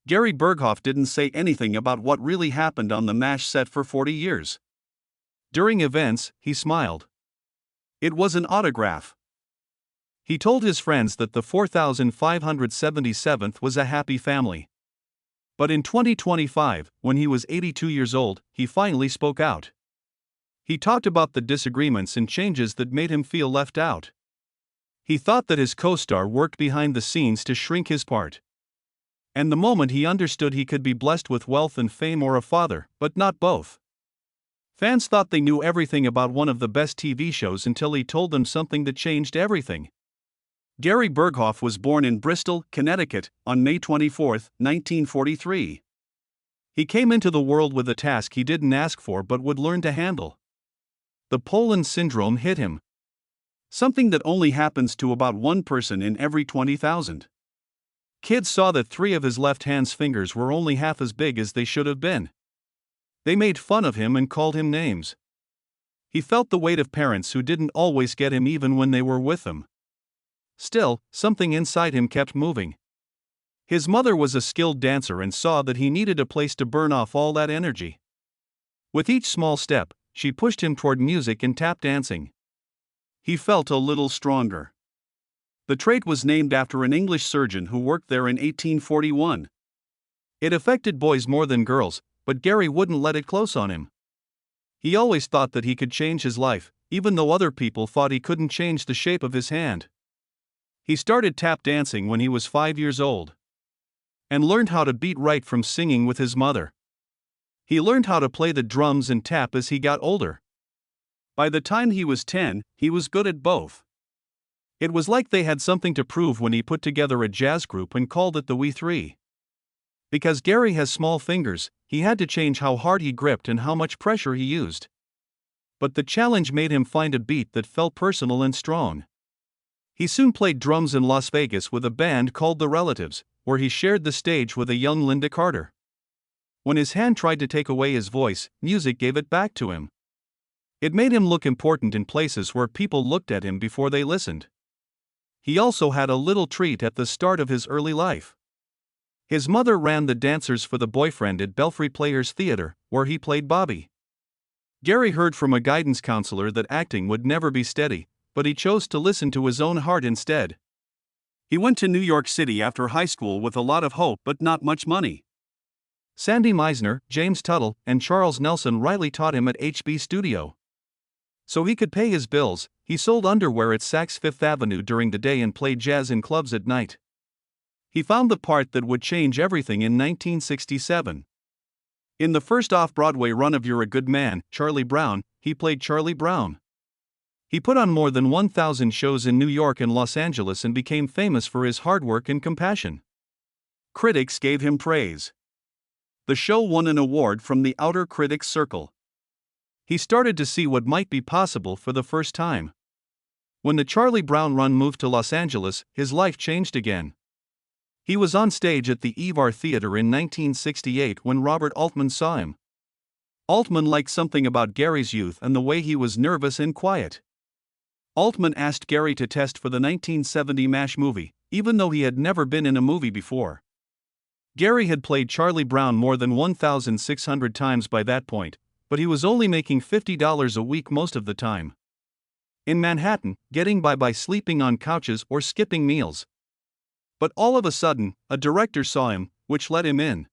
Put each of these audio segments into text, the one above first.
Gary Burghoff didn't say anything about what really happened on the MASH set for 40 years. During events, he smiled. It was an autograph. He told his friends that the 4,577th was a happy family. But in 2025, when he was 82 years old, he finally spoke out. He talked about the disagreements and changes that made him feel left out. He thought that his co-star worked behind the scenes to shrink his part. And the moment he understood he could be blessed with wealth and fame or a father, but not both. Fans thought they knew everything about one of the best TV shows until he told them something that changed everything. Gary Burghoff was born in Bristol, Connecticut, on May 24, 1943. He came into the world with a task he didn't ask for but would learn to handle. The Poland syndrome hit him. Something that only happens to about one person in every 20,000. Kids saw that 3 of his left hand's fingers were only half as big as they should have been. They made fun of him and called him names. He felt the weight of parents who didn't always get him even when they were with him. Still, something inside him kept moving. His mother was a skilled dancer and saw that he needed a place to burn off all that energy. With each small step, she pushed him toward music and tap dancing. He felt a little stronger. The trait was named after an English surgeon who worked there in 1841. It affected boys more than girls, but Gary wouldn't let it close on him. He always thought that he could change his life, even though other people thought he couldn't change the shape of his hand. He started tap dancing when he was 5 years old. And learned how to beat right from singing with his mother. He learned how to play the drums and tap as he got older. By the time he was 10, he was good at both. It was like they had something to prove when he put together a jazz group and called it the We Three. Because Gary has small fingers, he had to change how hard he gripped and how much pressure he used. But the challenge made him find a beat that felt personal and strong. He soon played drums in Las Vegas with a band called The Relatives, where he shared the stage with a young Linda Carter. When his hand tried to take away his voice, music gave it back to him. It made him look important in places where people looked at him before they listened. He also had a little treat at the start of his early life. His mother ran the dancers for the Boyfriend at Belfry Players Theatre, where he played Bobby. Gary heard from a guidance counselor that acting would never be steady, but he chose to listen to his own heart instead. He went to New York City after high school with a lot of hope but not much money. Sandy Meisner, James Tuttle, and Charles Nelson Riley taught him at HB Studio. So he could pay his bills, he sold underwear at Saks Fifth Avenue during the day and played jazz in clubs at night. He found the part that would change everything in 1967. In the first off-Broadway run of You're a Good Man, Charlie Brown, he played Charlie Brown. He put on more than 1,000 shows in New York and Los Angeles and became famous for his hard work and compassion. Critics gave him praise. The show won an award from the Outer Critics Circle. He started to see what might be possible for the first time. When the Charlie Brown run moved to Los Angeles, his life changed again. He was on stage at the Ivar Theater in 1968 when Robert Altman saw him. Altman liked something about Gary's youth and the way he was nervous and quiet. Altman asked Gary to test for the 1970 MASH movie, even though he had never been in a movie before. Gary had played Charlie Brown more than 1,600 times by that point, but he was only making $50 a week most of the time. In Manhattan, getting by sleeping on couches or skipping meals. But all of a sudden, a director saw him, which let him in.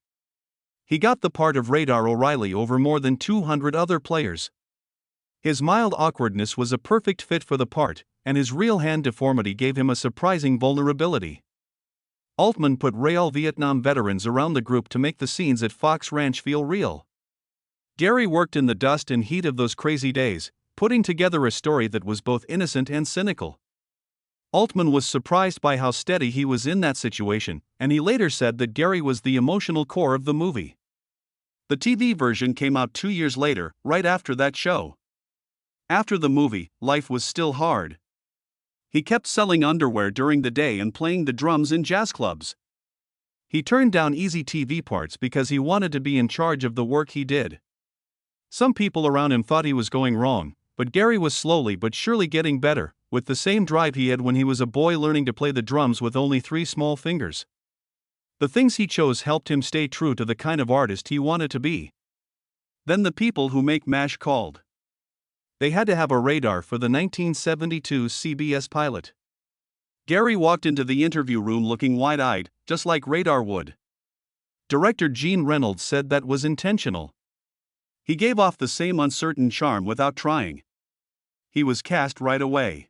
He got the part of Radar O'Reilly over more than 200 other players. His mild awkwardness was a perfect fit for the part, and his real hand deformity gave him a surprising vulnerability. Altman put real Vietnam veterans around the group to make the scenes at Fox Ranch feel real. Gary worked in the dust and heat of those crazy days, putting together a story that was both innocent and cynical. Altman was surprised by how steady he was in that situation, and he later said that Gary was the emotional core of the movie. The TV version came out 2 years later, right after that show. After the movie, life was still hard. He kept selling underwear during the day and playing the drums in jazz clubs. He turned down easy TV parts because he wanted to be in charge of the work he did. Some people around him thought he was going wrong, but Gary was slowly but surely getting better, with the same drive he had when he was a boy learning to play the drums with only 3 small fingers. The things he chose helped him stay true to the kind of artist he wanted to be. Then the people who make MASH called. They had to have a radar for the 1972 CBS pilot. Gary walked into the interview room looking wide-eyed, just like Radar would. Director Gene Reynolds said that was intentional. He gave off the same uncertain charm without trying. He was cast right away.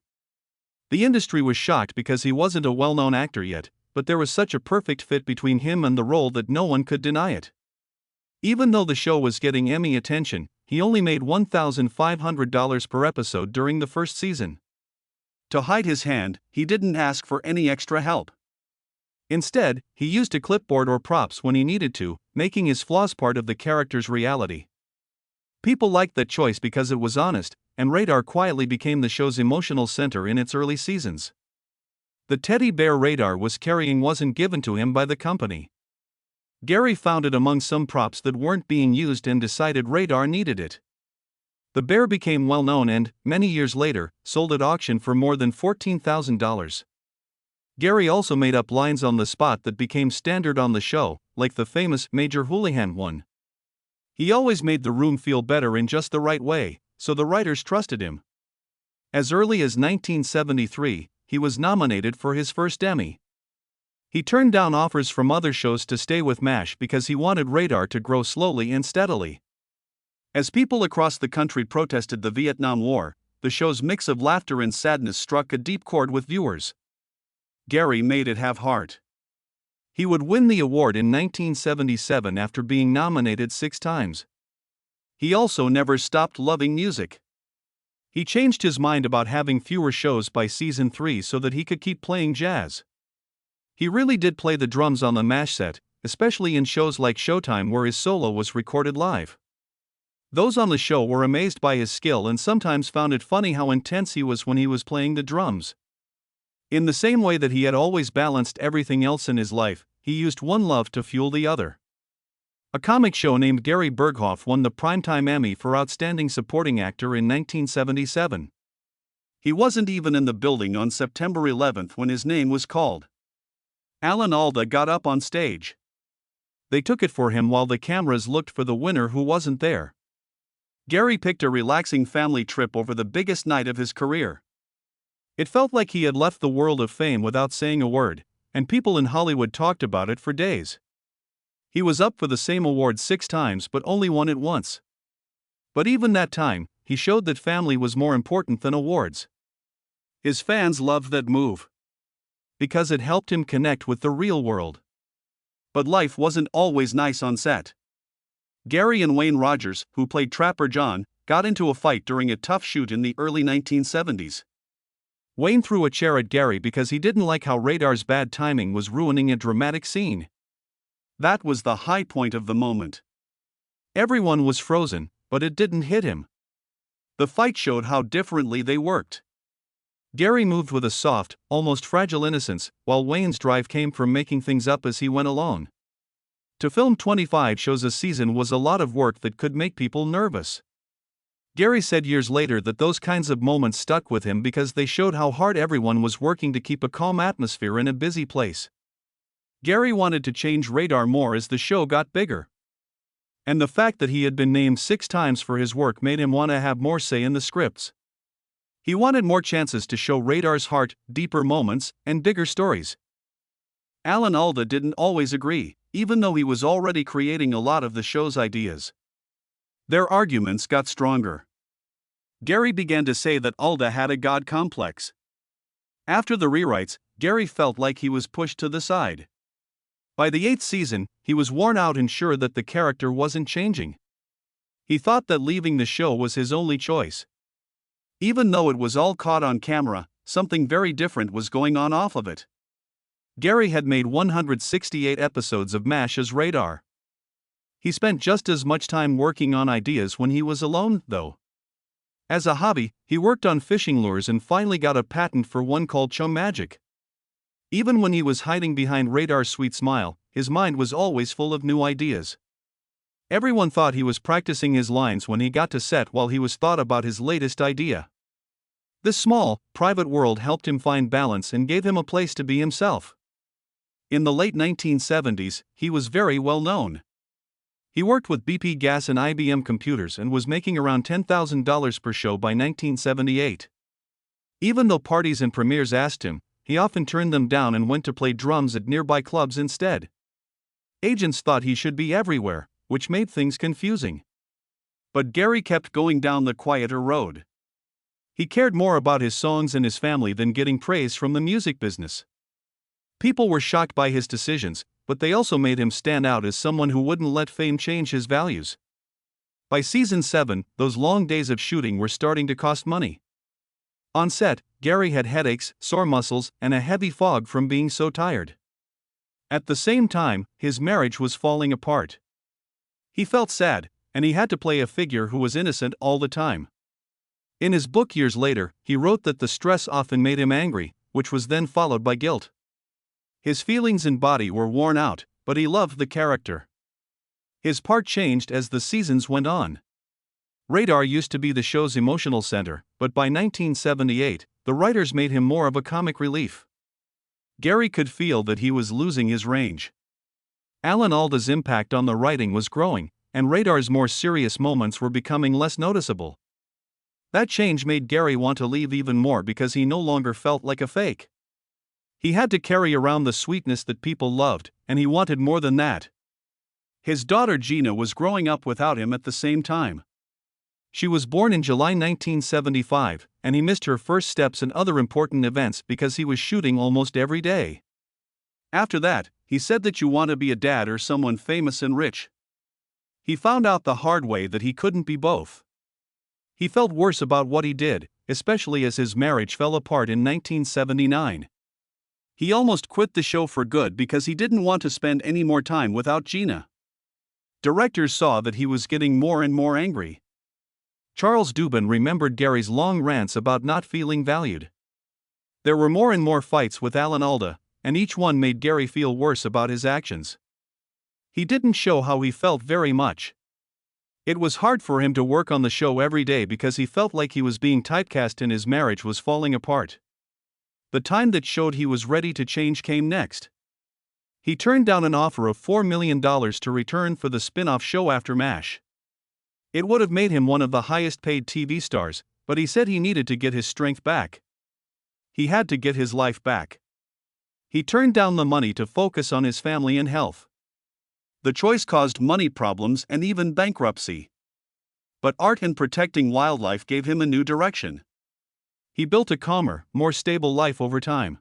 The industry was shocked because he wasn't a well-known actor yet, but there was such a perfect fit between him and the role that no one could deny it. Even though the show was getting Emmy attention, he only made $1,500 per episode during the first season. To hide his hand, he didn't ask for any extra help. Instead, he used a clipboard or props when he needed to, making his flaws part of the character's reality. People liked that choice because it was honest, and Radar quietly became the show's emotional center in its early seasons. The teddy bear Radar was carrying wasn't given to him by the company. Gary found it among some props that weren't being used and decided Radar needed it. The bear became well known and, many years later, sold at auction for more than $14,000. Gary also made up lines on the spot that became standard on the show, like the famous Major Houlihan one. He always made the room feel better in just the right way, so the writers trusted him. As early as 1973, he was nominated for his first Emmy. He turned down offers from other shows to stay with MASH because he wanted Radar to grow slowly and steadily. As people across the country protested the Vietnam War, the show's mix of laughter and sadness struck a deep chord with viewers. Gary made it have heart. He would win the award in 1977 after being nominated 6 times. He also never stopped loving music. He changed his mind about having fewer shows by season 3 so that he could keep playing jazz. He really did play the drums on the MASH set, especially in shows like Showtime where his solo was recorded live. Those on the show were amazed by his skill and sometimes found it funny how intense he was when he was playing the drums. In the same way that he had always balanced everything else in his life, he used one love to fuel the other. A comic show named Gary Burghoff won the Primetime Emmy for Outstanding Supporting Actor in 1977. He wasn't even in the building on September 11th when his name was called. Alan Alda got up on stage. They took it for him while the cameras looked for the winner who wasn't there. Gary picked a relaxing family trip over the biggest night of his career. It felt like he had left the world of fame without saying a word, and people in Hollywood talked about it for days. He was up for the same award 6 times but only won it once. But even that time, he showed that family was more important than awards. His fans loved that move because it helped him connect with the real world. But life wasn't always nice on set. Gary and Wayne Rogers, who played Trapper John, got into a fight during a tough shoot in the early 1970s. Wayne threw a chair at Gary because he didn't like how Radar's bad timing was ruining a dramatic scene. That was the high point of the moment. Everyone was frozen, but it didn't hit him. The fight showed how differently they worked. Gary moved with a soft, almost fragile innocence, while Wayne's drive came from making things up as he went along. To film 25 shows a season was a lot of work that could make people nervous. Gary said years later that those kinds of moments stuck with him because they showed how hard everyone was working to keep a calm atmosphere in a busy place. Gary wanted to change Radar more as the show got bigger. And the fact that he had been named 6 times for his work made him want to have more say in the scripts. He wanted more chances to show Radar's heart, deeper moments, and bigger stories. Alan Alda didn't always agree, even though he was already creating a lot of the show's ideas. Their arguments got stronger. Gary began to say that Alda had a god complex. After the rewrites, Gary felt like he was pushed to the side. By the 8th season, he was worn out and sure that the character wasn't changing. He thought that leaving the show was his only choice. Even though it was all caught on camera, something very different was going on off of it. Gary had made 168 episodes of MASH as Radar. He spent just as much time working on ideas when he was alone, though. As a hobby, he worked on fishing lures and finally got a patent for one called Chum Magic. Even when he was hiding behind Radar's sweet smile, his mind was always full of new ideas. Everyone thought he was practicing his lines when he got to set while he was thought about his latest idea. This small, private world helped him find balance and gave him a place to be himself. In the late 1970s, he was very well known. He worked with BP Gas and IBM Computers and was making around $10,000 per show by 1978. Even though parties and premieres asked him, he often turned them down and went to play drums at nearby clubs instead. Agents thought he should be everywhere, which made things confusing. But Gary kept going down the quieter road. He cared more about his songs and his family than getting praise from the music business. People were shocked by his decisions, but they also made him stand out as someone who wouldn't let fame change his values. By season 7, those long days of shooting were starting to cost money. On set, Gary had headaches, sore muscles, and a heavy fog from being so tired. At the same time, his marriage was falling apart. He felt sad, and he had to play a figure who was innocent all the time. In his book years later, he wrote that the stress often made him angry, which was then followed by guilt. His feelings and body were worn out, but he loved the character. His part changed as the seasons went on. Radar used to be the show's emotional center, but by 1978, the writers made him more of a comic relief. Gary could feel that he was losing his range. Alan Alda's impact on the writing was growing, and Radar's more serious moments were becoming less noticeable. That change made Gary want to leave even more because he no longer felt like a fake. He had to carry around the sweetness that people loved, and he wanted more than that. His daughter Gina was growing up without him at the same time. She was born in July 1975, and he missed her first steps and other important events because he was shooting almost every day. After that, he said that you want to be a dad or someone famous and rich. He found out the hard way that he couldn't be both. He felt worse about what he did, especially as his marriage fell apart in 1979. He almost quit the show for good because he didn't want to spend any more time without Gina. Directors saw that he was getting more and more angry. Charles Dubin remembered Gary's long rants about not feeling valued. There were more and more fights with Alan Alda, and each one made Gary feel worse about his actions. He didn't show how he felt very much. It was hard for him to work on the show every day because he felt like he was being typecast and his marriage was falling apart. The time that showed he was ready to change came next. He turned down an offer of $4 million to return for the spin-off show after MASH. It would have made him one of the highest-paid TV stars, but he said he needed to get his strength back. He had to get his life back. He turned down the money to focus on his family and health. The choice caused money problems and even bankruptcy. But art and protecting wildlife gave him a new direction. He built a calmer, more stable life over time.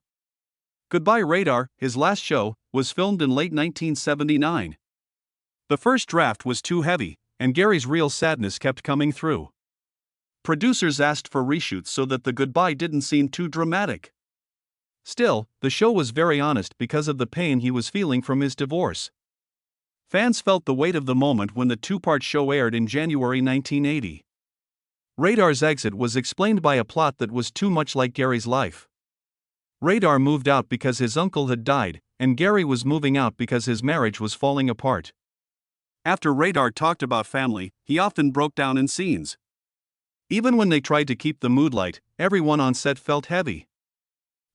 Goodbye Radar, his last show, was filmed in late 1979. The first draft was too heavy, and Gary's real sadness kept coming through. Producers asked for reshoots so that the goodbye didn't seem too dramatic. Still, the show was very honest because of the pain he was feeling from his divorce. Fans felt the weight of the moment when the two-part show aired in January 1980. Radar's exit was explained by a plot that was too much like Gary's life. Radar moved out because his uncle had died, and Gary was moving out because his marriage was falling apart. After Radar talked about family, he often broke down in scenes. Even when they tried to keep the mood light, everyone on set felt heavy.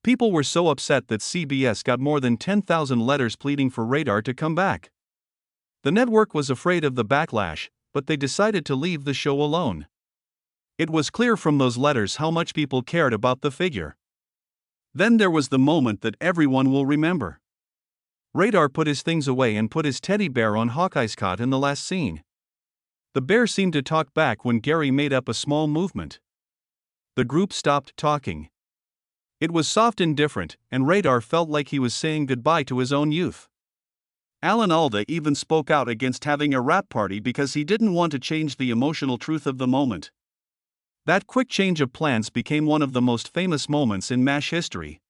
People were so upset that CBS got more than 10,000 letters pleading for Radar to come back. The network was afraid of the backlash, but they decided to leave the show alone. It was clear from those letters how much people cared about the figure. Then there was the moment that everyone will remember. Radar put his things away and put his teddy bear on Hawkeye's cot in the last scene. The bear seemed to talk back when Gary made up a small movement. The group stopped talking. It was soft and different, and Radar felt like he was saying goodbye to his own youth. Alan Alda even spoke out against having a wrap party because he didn't want to change the emotional truth of the moment. That quick change of plans became one of the most famous moments in MASH history.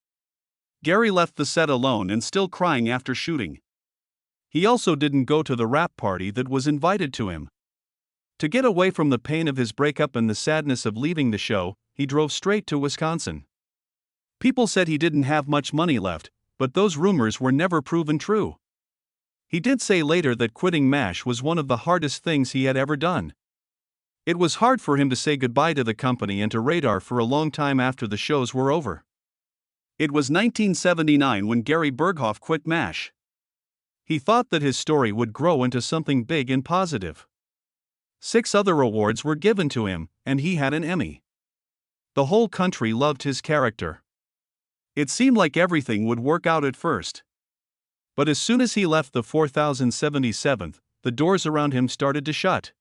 Gary left the set alone and still crying after shooting. He also didn't go to the wrap party that was invited to him. To get away from the pain of his breakup and the sadness of leaving the show, he drove straight to Wisconsin. People said he didn't have much money left, but those rumors were never proven true. He did say later that quitting MASH was one of the hardest things he had ever done. It was hard for him to say goodbye to the company and to Radar for a long time after the shows were over. It was 1979 when Gary Burghoff quit MASH. He thought that his story would grow into something big and positive. 6 other awards were given to him, and he had an Emmy. The whole country loved his character. It seemed like everything would work out at first. But as soon as he left the 4077th, the doors around him started to shut.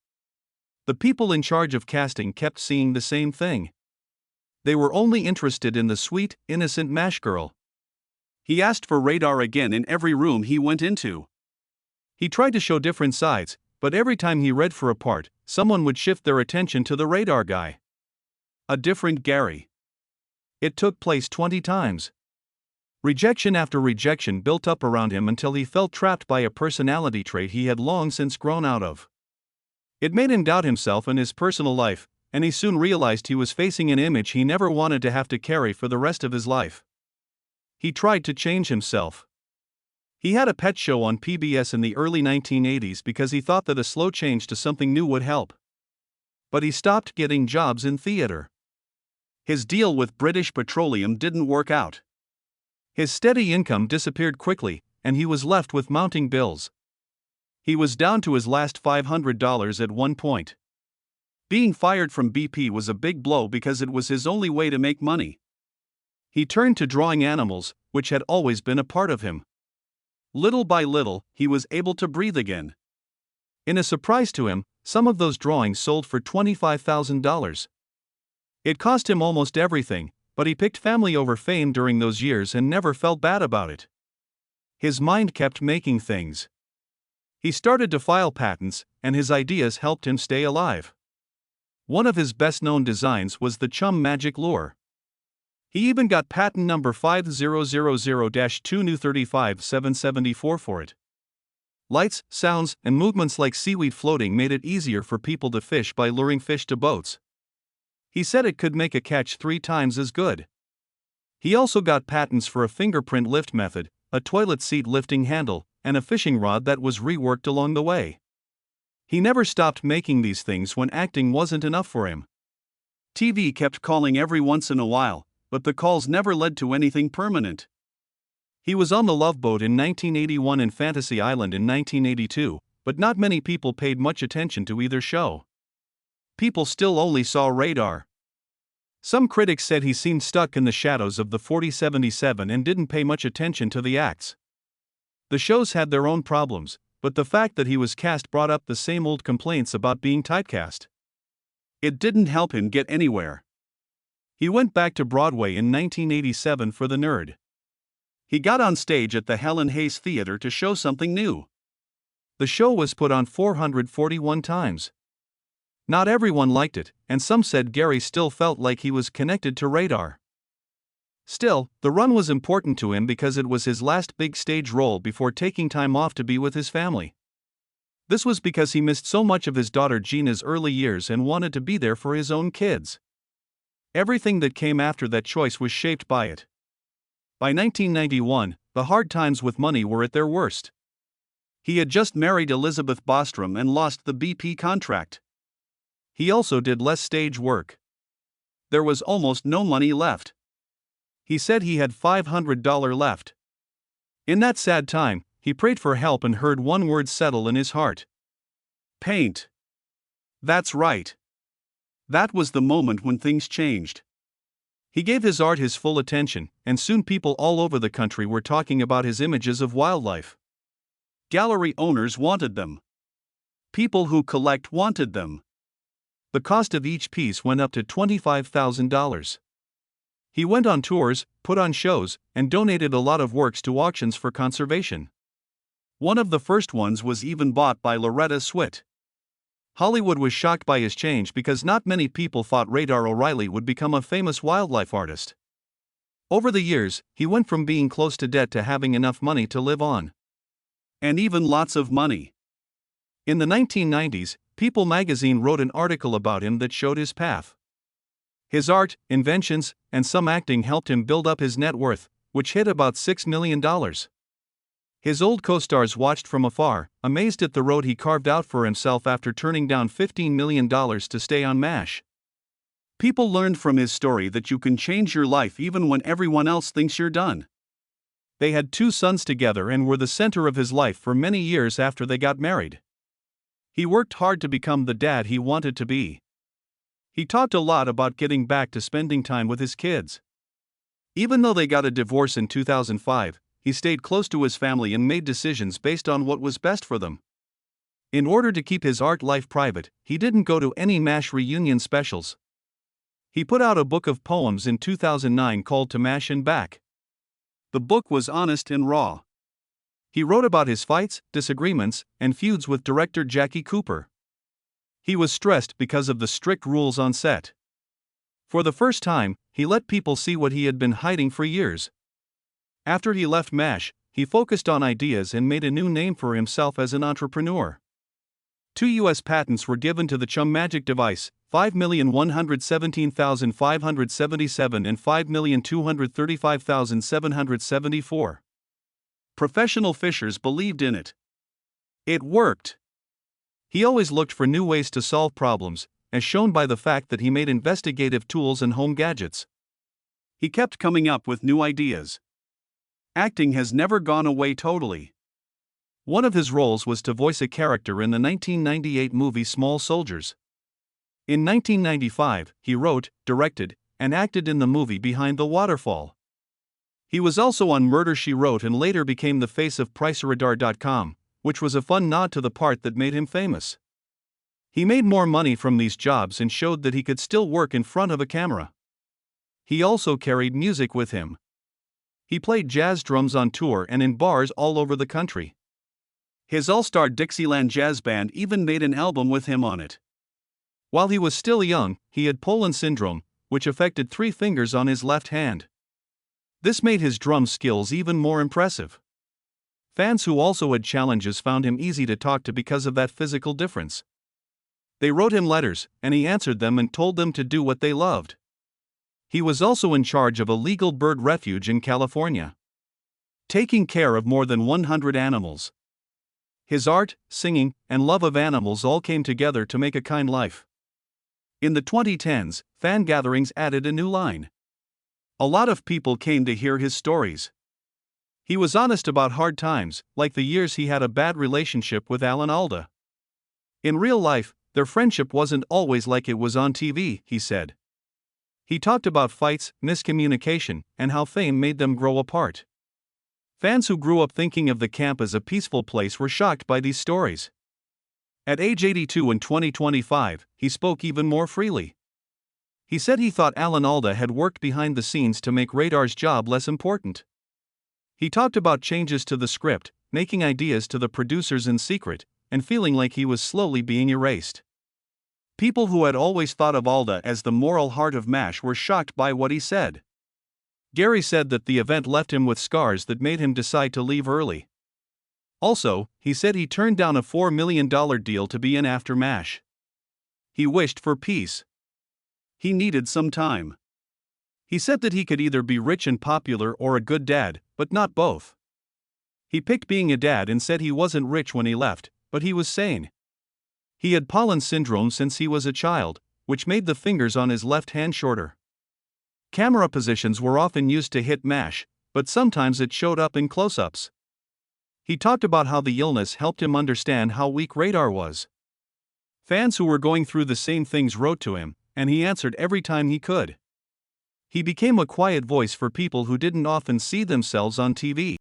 The people in charge of casting kept seeing the same thing. They were only interested in the sweet, innocent MASH girl. He asked for radar again in every room he went into. He tried to show different sides, but every time he read for a part, someone would shift their attention to the radar guy. A different Gary. It took place 20 times. Rejection after rejection built up around him until he felt trapped by a personality trait he had long since grown out of. It made him doubt himself and his personal life, and he soon realized he was facing an image he never wanted to have to carry for the rest of his life. He tried to change himself. He had a pet show on PBS in the early 1980s because he thought that a slow change to something new would help. But he stopped getting jobs in theater. His deal with British Petroleum didn't work out. His steady income disappeared quickly, and he was left with mounting bills. He was down to his last $500 at one point. Being fired from BP was a big blow because it was his only way to make money. He turned to drawing animals, which had always been a part of him. Little by little, he was able to breathe again. In a surprise to him, some of those drawings sold for $25,000. It cost him almost everything, but he picked family over fame during those years and never felt bad about it. His mind kept making things. He started to file patents, and his ideas helped him stay alive. One of his best-known designs was the Chum Magic Lure. He even got patent number 5000-2new35774 for it. Lights, sounds, and movements like seaweed floating made it easier for people to fish by luring fish to boats. He said it could make a catch 3 times as good. He also got patents for a fingerprint lift method, a toilet seat lifting handle, and a fishing rod that was reworked along the way. He never stopped making these things when acting wasn't enough for him. TV kept calling every once in a while, but the calls never led to anything permanent. He was on the Love Boat in 1981 and Fantasy Island in 1982, but not many people paid much attention to either show. People still only saw radar. Some critics said he seemed stuck in the shadows of the 4077 and didn't pay much attention to the acts. The shows had their own problems, but the fact that he was cast brought up the same old complaints about being typecast. It didn't help him get anywhere. He went back to Broadway in 1987 for The Nerd. He got on stage at the Helen Hayes Theater to show something new. The show was put on 441 times. Not everyone liked it, and some said Gary still felt like he was connected to radar. Still, the run was important to him because it was his last big stage role before taking time off to be with his family. This was because he missed so much of his daughter Gina's early years and wanted to be there for his own kids. Everything that came after that choice was shaped by it. By 1991, the hard times with money were at their worst. He had just married Elizabeth Bostrom and lost the BP contract. He also did less stage work. There was almost no money left. He said he had $500 left. In that sad time, he prayed for help and heard one word settle in his heart. Paint. That's right. That was the moment when things changed. He gave his art his full attention, and soon people all over the country were talking about his images of wildlife. Gallery owners wanted them. People who collect wanted them. The cost of each piece went up to $25,000. He went on tours, put on shows, and donated a lot of works to auctions for conservation. One of the first ones was even bought by Loretta Swit. Hollywood was shocked by his change because not many people thought Radar O'Reilly would become a famous wildlife artist. Over the years, he went from being close to debt to having enough money to live on. And even lots of money. In the 1990s, People magazine wrote an article about him that showed his path. His art, inventions, and some acting helped him build up his net worth, which hit about $6 million. His old co-stars watched from afar, amazed at the road he carved out for himself after turning down $15 million to stay on MASH. People learned from his story that you can change your life even when everyone else thinks you're done. They had 2 sons together and were the center of his life for many years after they got married. He worked hard to become the dad he wanted to be. He talked a lot about getting back to spending time with his kids. Even though they got a divorce in 2005, he stayed close to his family and made decisions based on what was best for them. In order to keep his art life private, he didn't go to any MASH reunion specials. He put out a book of poems in 2009 called To MASH and Back. The book was honest and raw. He wrote about his fights, disagreements, and feuds with director Jackie Cooper. He was stressed because of the strict rules on set. For the first time, he let people see what he had been hiding for years. After he left MASH, he focused on ideas and made a new name for himself as an entrepreneur. 2 U.S. patents were given to the Chum Magic device, 5,117,577 and 5,235,774. Professional fishers believed in it. It worked. He always looked for new ways to solve problems, as shown by the fact that he made investigative tools and home gadgets. He kept coming up with new ideas. Acting has never gone away totally. One of his roles was to voice a character in the 1998 movie Small Soldiers. In 1995, he wrote, directed, and acted in the movie Behind the Waterfall. He was also on Murder, She Wrote and later became the face of Priceradar.com, which was a fun nod to the part that made him famous. He made more money from these jobs and showed that he could still work in front of a camera. He also carried music with him. He played jazz drums on tour and in bars all over the country. His all-star Dixieland Jazz Band even made an album with him on it. While he was still young, he had Poland syndrome, which affected 3 fingers on his left hand. This made his drum skills even more impressive. Fans who also had challenges found him easy to talk to because of that physical difference. They wrote him letters, and he answered them and told them to do what they loved. He was also in charge of a legal bird refuge in California, taking care of more than 100 animals. His art, singing, and love of animals all came together to make a kind life. In the 2010s, fan gatherings added a new line. A lot of people came to hear his stories. He was honest about hard times, like the years he had a bad relationship with Alan Alda. In real life, their friendship wasn't always like it was on TV, he said. He talked about fights, miscommunication, and how fame made them grow apart. Fans who grew up thinking of the camp as a peaceful place were shocked by these stories. At age 82 in 2025, he spoke even more freely. He said he thought Alan Alda had worked behind the scenes to make Radar's job less important. He talked about changes to the script, making ideas to the producers in secret, and feeling like he was slowly being erased. People who had always thought of Alda as the moral heart of MASH were shocked by what he said. Gary said that the event left him with scars that made him decide to leave early. Also, he said he turned down a $4 million deal to be in after MASH. He wished for peace. He needed some time. He said that he could either be rich and popular or a good dad, but not both. He picked being a dad and said he wasn't rich when he left, but he was sane. He had Poland syndrome since he was a child, which made the fingers on his left hand shorter. Camera positions were often used to hit MASH, but sometimes it showed up in close-ups. He talked about how the illness helped him understand how weak Radar was. Fans who were going through the same things wrote to him, and he answered every time he could. He became a quiet voice for people who didn't often see themselves on TV.